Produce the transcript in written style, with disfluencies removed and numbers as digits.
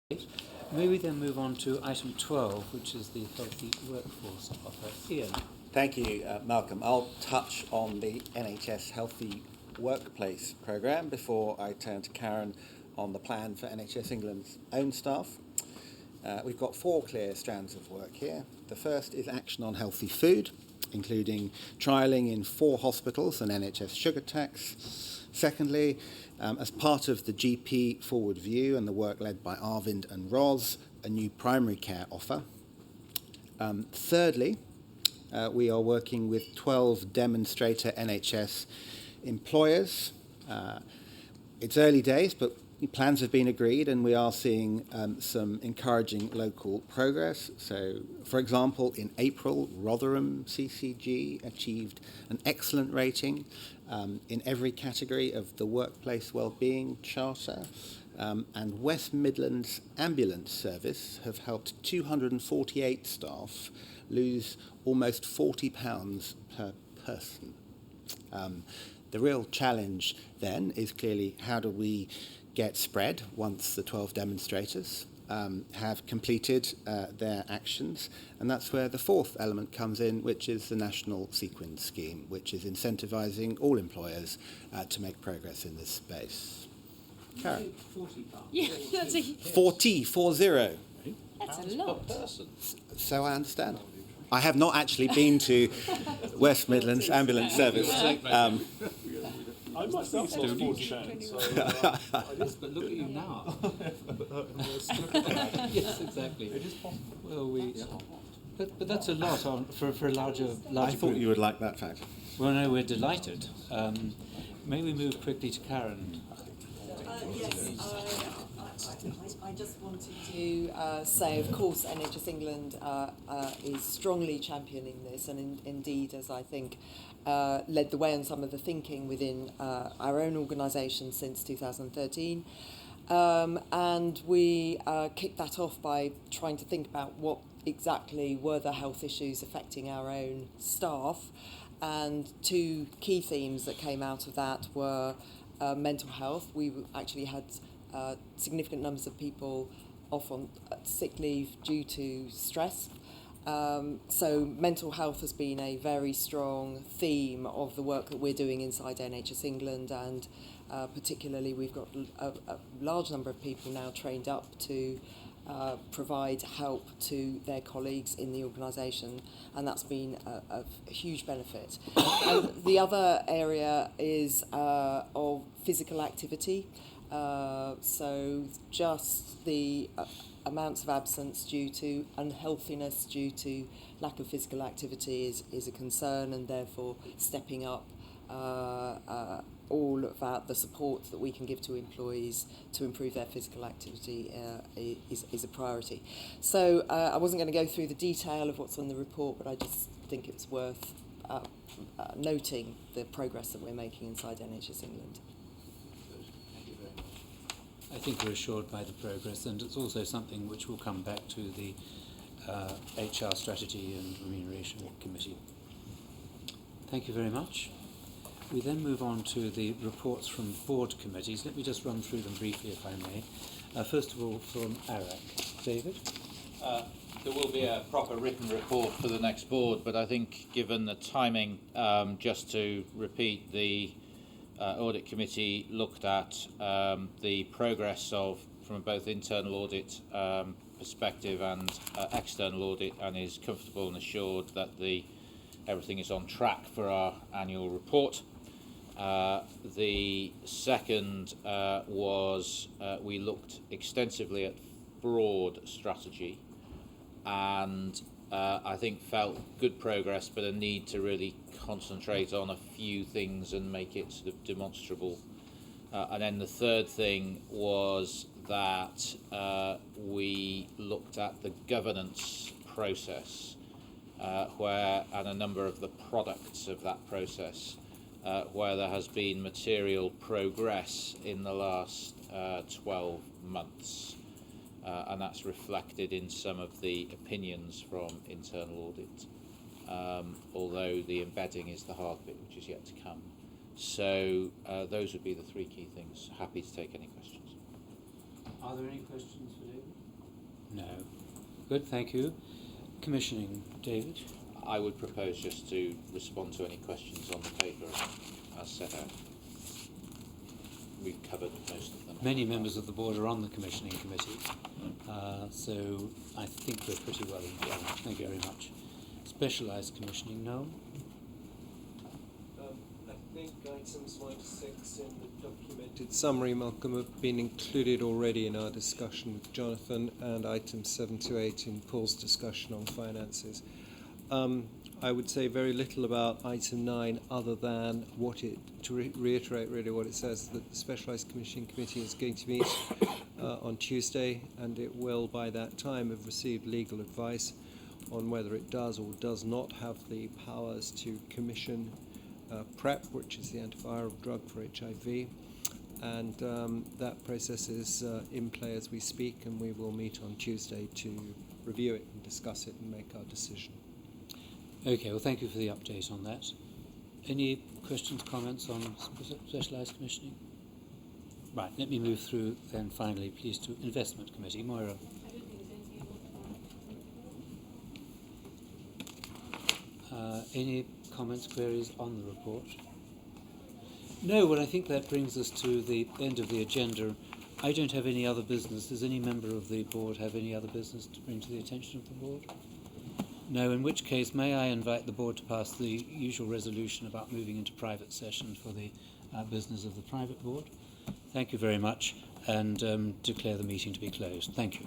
May we then move on to item 12, which is the healthy workforce offer. Ian. Thank you, Malcolm. I'll touch on the NHS Healthy Workplace programme before I turn to Karen on the plan for NHS England's own staff. We've got 4 clear strands of work here. The first is action on healthy food, including trialling in 4 hospitals an NHS sugar tax. Secondly, as part of the GP Forward View and the work led by Arvind and Roz, a new primary care offer. Thirdly, we are working with 12 demonstrator NHS employers. It's early days, but plans have been agreed and we are seeing some encouraging local progress. So, for example, in April, Rotherham CCG achieved an excellent rating in every category of the Workplace Wellbeing Charter. And West Midlands Ambulance Service have helped 248 staff lose almost £40 per person. The real challenge then is clearly how do we get spread once the 12 demonstrators have completed their actions, and that's where the 4th element comes in, which is the National Sequence Scheme, which is incentivising all employers to make progress in this space. Karen? 40 pounds. Yeah, that's a 40. that's a lot. So I understand. I have not actually been to West Midlands Ambulance Service. I myself lost 40 pounds. But look at you now. Yes, exactly. It is possible. Well, but that's a lot for a larger I thought group. you would like that fact. Well, no, we're delighted. May we move quickly to Karen? Yes, I just wanted to say, of course, NHS England is strongly championing this, and indeed, as I think, led the way on some of the thinking within our own organisation since 2013. And we kicked that off by trying to think about what exactly were the health issues affecting our own staff. And 2 key themes that came out of that were mental health. We actually had significant numbers of people off on sick leave due to stress. So mental health has been a very strong theme of the work that we're doing inside NHS England, and particularly we've got a large number of people now trained up to provide help to their colleagues in the organisation, and that's been a huge benefit. And the other area is of physical activity. So just the amounts of absence due to unhealthiness due to lack of physical activity is a concern, and therefore stepping up all about the support that we can give to employees to improve their physical activity is a priority. So I wasn't going to go through the detail of what's on the report, but I just think it's worth noting the progress that we're making inside NHS England. I think we're assured by the progress, and it's also something which will come back to the HR Strategy and Remuneration Committee. Thank you very much. We then move on to the reports from board committees. Let me just run through them briefly, if I may. First of all, from ARAC. David? There will be a proper written report for the next board, but I think given the timing, just to repeat, the Audit Committee looked at the progress of, from both internal audit perspective and external audit, and is comfortable and assured that everything is on track for our annual report. The second was we looked extensively at fraud strategy, and I think felt good progress, but a need to really concentrate on a few things and make it sort of demonstrable. And then the third thing was that we looked at the governance process, and a number of the products of that process, where there has been material progress in the last 12 months. And that's reflected in some of the opinions from internal audit, although the embedding is the hard bit, which is yet to come. So those would be the 3 key things. Happy to take any questions. Are there any questions for David? No. Good, thank you. Commissioning, David? I would propose just to respond to any questions on the paper as set out. We've covered most of them. Many members of the board are on the commissioning committee, so I think we're pretty well informed. Thank you very much. Specialised commissioning, no? I think items 1 to 6 in the documented summary, Malcolm, have been included already in our discussion with Jonathan, and items 7 to 8 in Paul's discussion on finances. I would say very little about item 9 other than reiterate really what it says, that the Specialised Commissioning Committee is going to meet on Tuesday, and it will by that time have received legal advice on whether it does or does not have the powers to commission PrEP, which is the antiviral drug for HIV, and that process is in play as we speak, and we will meet on Tuesday to review it and discuss it and make our decision. Okay, well, thank you for the update on that. Any questions, comments on specialised commissioning? Right, let me move through then finally, please, to Investment Committee. Moira. Any comments, queries on the report? No, well, I think that brings us to the end of the agenda. I don't have any other business. Does any member of the board have any other business to bring to the attention of the board? No, in which case, may I invite the board to pass the usual resolution about moving into private session for the business of the private board. Thank you very much, and declare the meeting to be closed. Thank you.